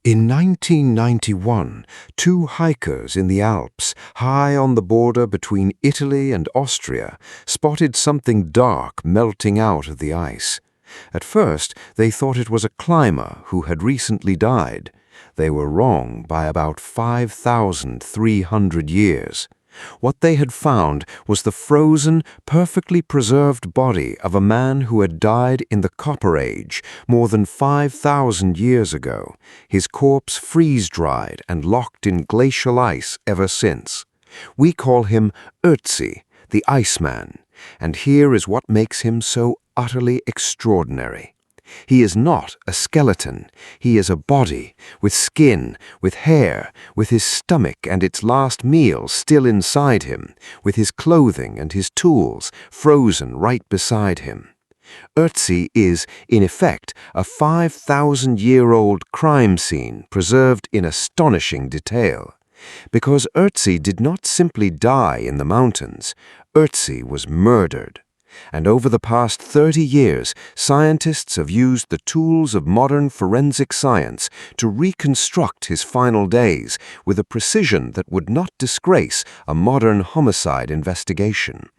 In 1991, two hikers in the Alps, high on the border between Italy and Austria, spotted something dark melting out of the ice. At first, they thought it was a climber who had recently died. They were wrong by about 5,300 years. What they had found was the frozen, perfectly preserved body of a man who had died in the Copper Age more than 5,000 years ago, his corpse freeze-dried and locked in glacial ice ever since. We call him Ötzi the Iceman, and here is what makes him so utterly extraordinary. He is not a skeleton. He is a body, with skin, with hair, with his stomach and its last meal still inside him, with his clothing and his tools frozen right beside him. Ötzi is, in effect, a 5,000-year-old crime scene preserved in astonishing detail. Because Ötzi did not simply die in the mountains, Ötzi was murdered. And over the past 30 years, scientists have used the tools of modern forensic science to reconstruct his final days with a precision that would not disgrace a modern homicide investigation.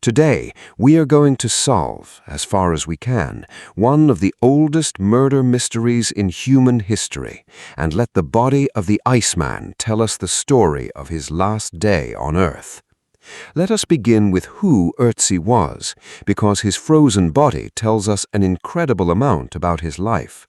Today, we are going to solve, as far as we can, one of the oldest murder mysteries in human history, and let the body of the Iceman tell us the story of his last day on Earth. Let us begin with who Ötzi was, because his frozen body tells us an incredible amount about his life.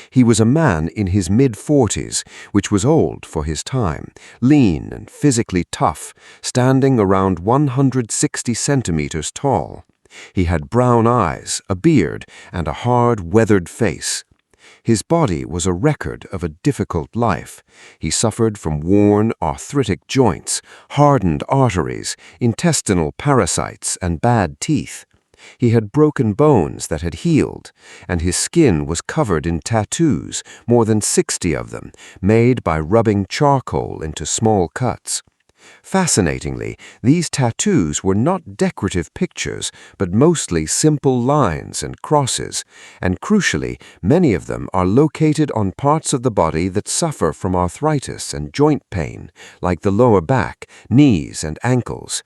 He was a man in his mid-40s, which was old for his time, lean and physically tough, standing around 160 centimeters tall. He had brown eyes, a beard, and a hard, weathered face. His body was a record of a difficult life. He suffered from worn, arthritic joints, hardened arteries, intestinal parasites, and bad teeth. He had broken bones that had healed, and his skin was covered in tattoos, more than 60 of them, made by rubbing charcoal into small cuts. Fascinatingly, these tattoos were not decorative pictures, but mostly simple lines and crosses, and crucially, many of them are located on parts of the body that suffer from arthritis and joint pain, like the lower back, knees, and ankles.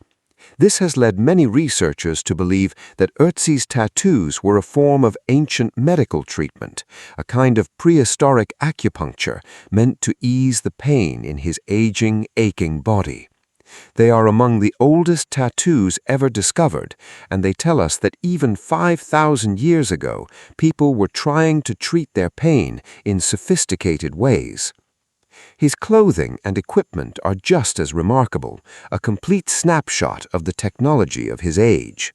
This has led many researchers to believe that Ötzi's tattoos were a form of ancient medical treatment, a kind of prehistoric acupuncture meant to ease the pain in his aging, aching body. They are among the oldest tattoos ever discovered, and they tell us that even 5,000 years ago, people were trying to treat their pain in sophisticated ways. His clothing and equipment are just as remarkable, a complete snapshot of the technology of his age.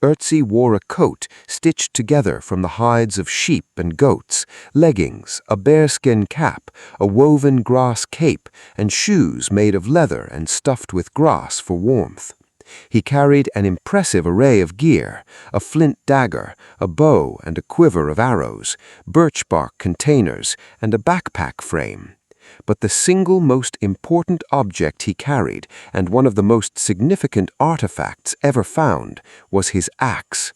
Ötzi wore a coat stitched together from the hides of sheep and goats, leggings, a bearskin cap, a woven grass cape, and shoes made of leather and stuffed with grass for warmth. He carried an impressive array of gear, a flint dagger, a bow and a quiver of arrows, birch bark containers, and a backpack frame. But the single most important object he carried, and one of the most significant artifacts ever found, was his axe.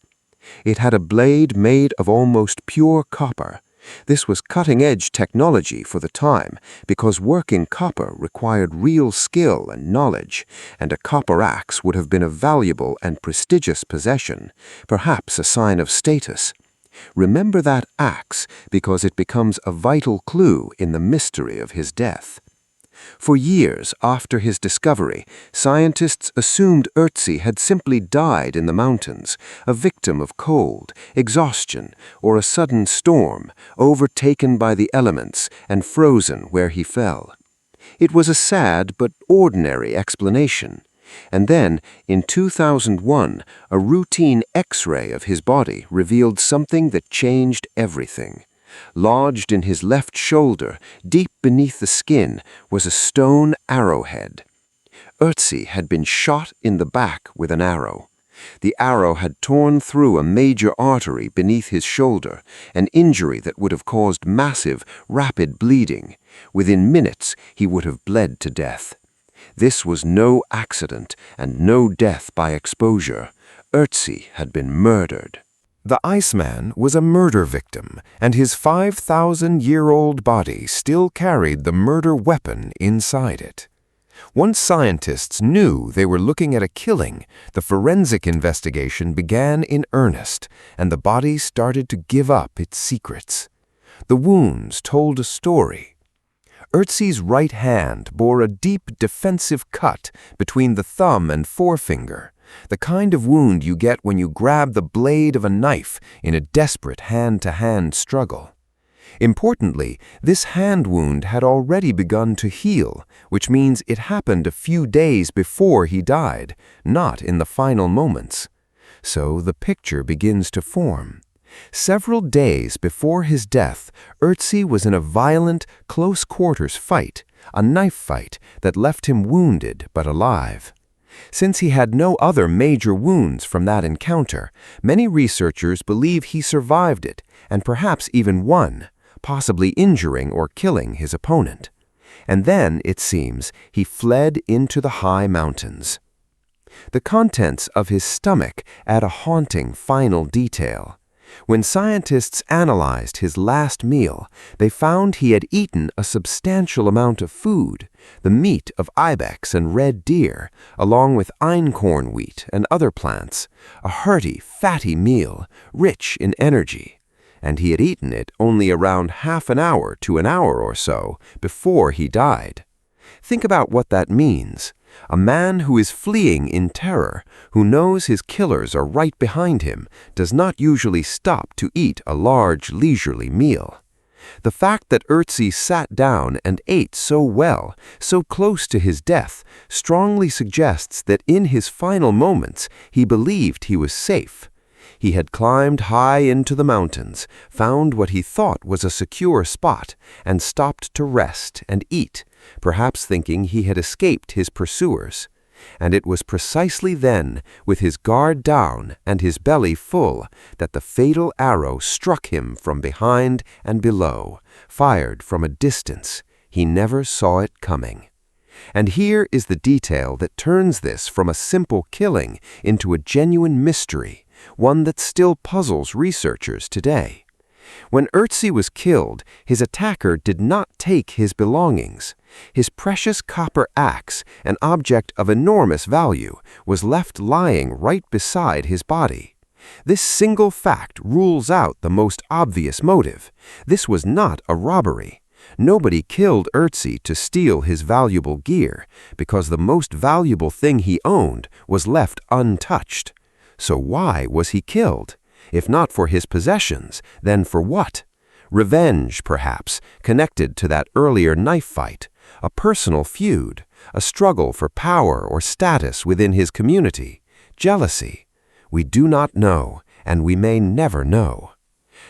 It had a blade made of almost pure copper. This was cutting-edge technology for the time, because working copper required real skill and knowledge, and a copper axe would have been a valuable and prestigious possession, perhaps a sign of status. Remember that axe, because it becomes a vital clue in the mystery of his death. For years after his discovery, scientists assumed Ötzi had simply died in the mountains, a victim of cold, exhaustion, or a sudden storm, overtaken by the elements and frozen where he fell. It was a sad but ordinary explanation. And then, in 2001, a routine X-ray of his body revealed something that changed everything. Lodged in his left shoulder, deep beneath the skin, was a stone arrowhead. Ötzi had been shot in the back with an arrow. The arrow had torn through a major artery beneath his shoulder, an injury that would have caused massive, rapid bleeding. Within minutes, he would have bled to death. This was no accident and no death by exposure. Ötzi had been murdered. The Iceman was a murder victim, and his 5,000-year-old body still carried the murder weapon inside it. Once scientists knew they were looking at a killing, the forensic investigation began in earnest, and the body started to give up its secrets. The wounds told a story. Ötzi's right hand bore a deep defensive cut between the thumb and forefinger, the kind of wound you get when you grab the blade of a knife in a desperate hand-to-hand struggle. Importantly, this hand wound had already begun to heal, which means it happened a few days before he died, not in the final moments. So the picture begins to form. Several days before his death, Ötzi was in a violent, close-quarters fight, a knife fight that left him wounded but alive. Since he had no other major wounds from that encounter, many researchers believe he survived it, and perhaps even won, possibly injuring or killing his opponent. And then, it seems, he fled into the high mountains. The contents of his stomach add a haunting final detail. When scientists analyzed his last meal, they found he had eaten a substantial amount of food, the meat of ibex and red deer, along with einkorn wheat and other plants, a hearty, fatty meal, rich in energy. And he had eaten it only around half an hour to an hour or so before he died. Think about what that means. A man who is fleeing in terror, who knows his killers are right behind him, does not usually stop to eat a large, leisurely meal. The fact that Ötzi sat down and ate so well, so close to his death, strongly suggests that in his final moments he believed he was safe. He had climbed high into the mountains, found what he thought was a secure spot, and stopped to rest and eat, perhaps thinking he had escaped his pursuers. And it was precisely then, with his guard down and his belly full, that the fatal arrow struck him from behind and below, fired from a distance. He never saw it coming. And here is the detail that turns this from a simple killing into a genuine mystery, one that still puzzles researchers today. When Ötzi was killed, his attacker did not take his belongings. His precious copper axe, an object of enormous value, was left lying right beside his body. This single fact rules out the most obvious motive. This was not a robbery. Nobody killed Ötzi to steal his valuable gear, because the most valuable thing he owned was left untouched. So why was he killed? If not for his possessions, then for what? Revenge, perhaps, connected to that earlier knife fight, a personal feud, a struggle for power or status within his community, jealousy. We do not know, and we may never know.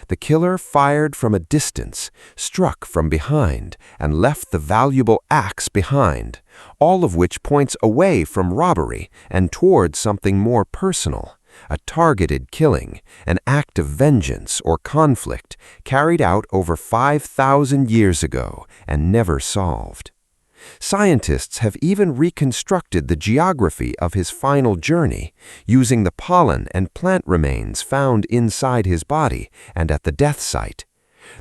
The killer fired from a distance, struck from behind, and left the valuable axe behind, all of which points away from robbery and toward something more personal. A targeted killing, an act of vengeance or conflict carried out over 5,000 years ago and never solved. Scientists have even reconstructed the geography of his final journey, using the pollen and plant remains found inside his body and at the death site.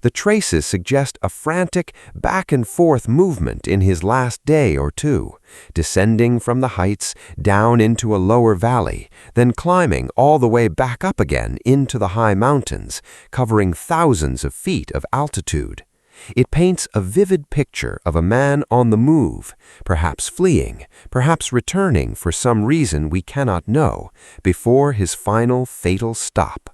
The traces suggest a frantic back-and-forth movement in his last day or two, descending from the heights down into a lower valley, then climbing all the way back up again into the high mountains, covering thousands of feet of altitude. It paints a vivid picture of a man on the move, perhaps fleeing, perhaps returning for some reason we cannot know, before his final fatal stop.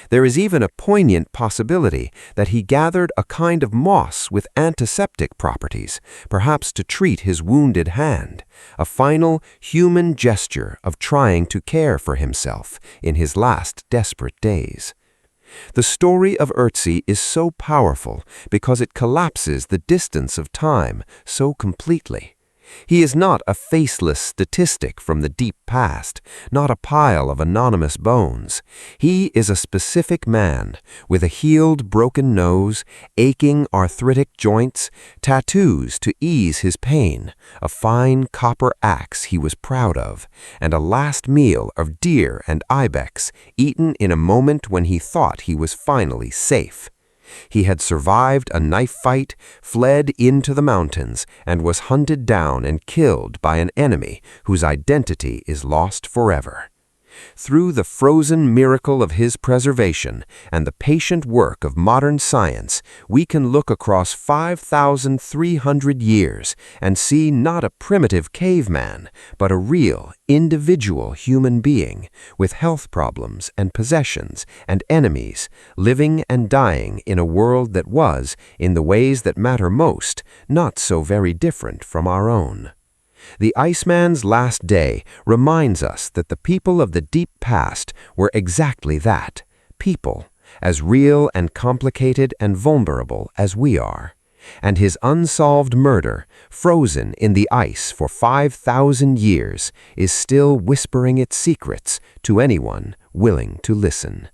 There is even a poignant possibility that he gathered a kind of moss with antiseptic properties, perhaps to treat his wounded hand, a final human gesture of trying to care for himself in his last desperate days. The story of Ötzi is so powerful because it collapses the distance of time so completely. He is not a faceless statistic from the deep past, not a pile of anonymous bones. He is a specific man with a healed broken nose, aching arthritic joints, tattoos to ease his pain, a fine copper axe he was proud of, and a last meal of deer and ibex eaten in a moment when he thought he was finally safe. He had survived a knife fight, fled into the mountains, and was hunted down and killed by an enemy whose identity is lost forever. Through the frozen miracle of his preservation and the patient work of modern science, we can look across 5,300 years and see not a primitive caveman, but a real, individual human being with health problems and possessions and enemies, living and dying in a world that was, in the ways that matter most, not so very different from our own. The Iceman's last day reminds us that the people of the deep past were exactly that, people, as real and complicated and vulnerable as we are. And his unsolved murder, frozen in the ice for 5,000 years, is still whispering its secrets to anyone willing to listen.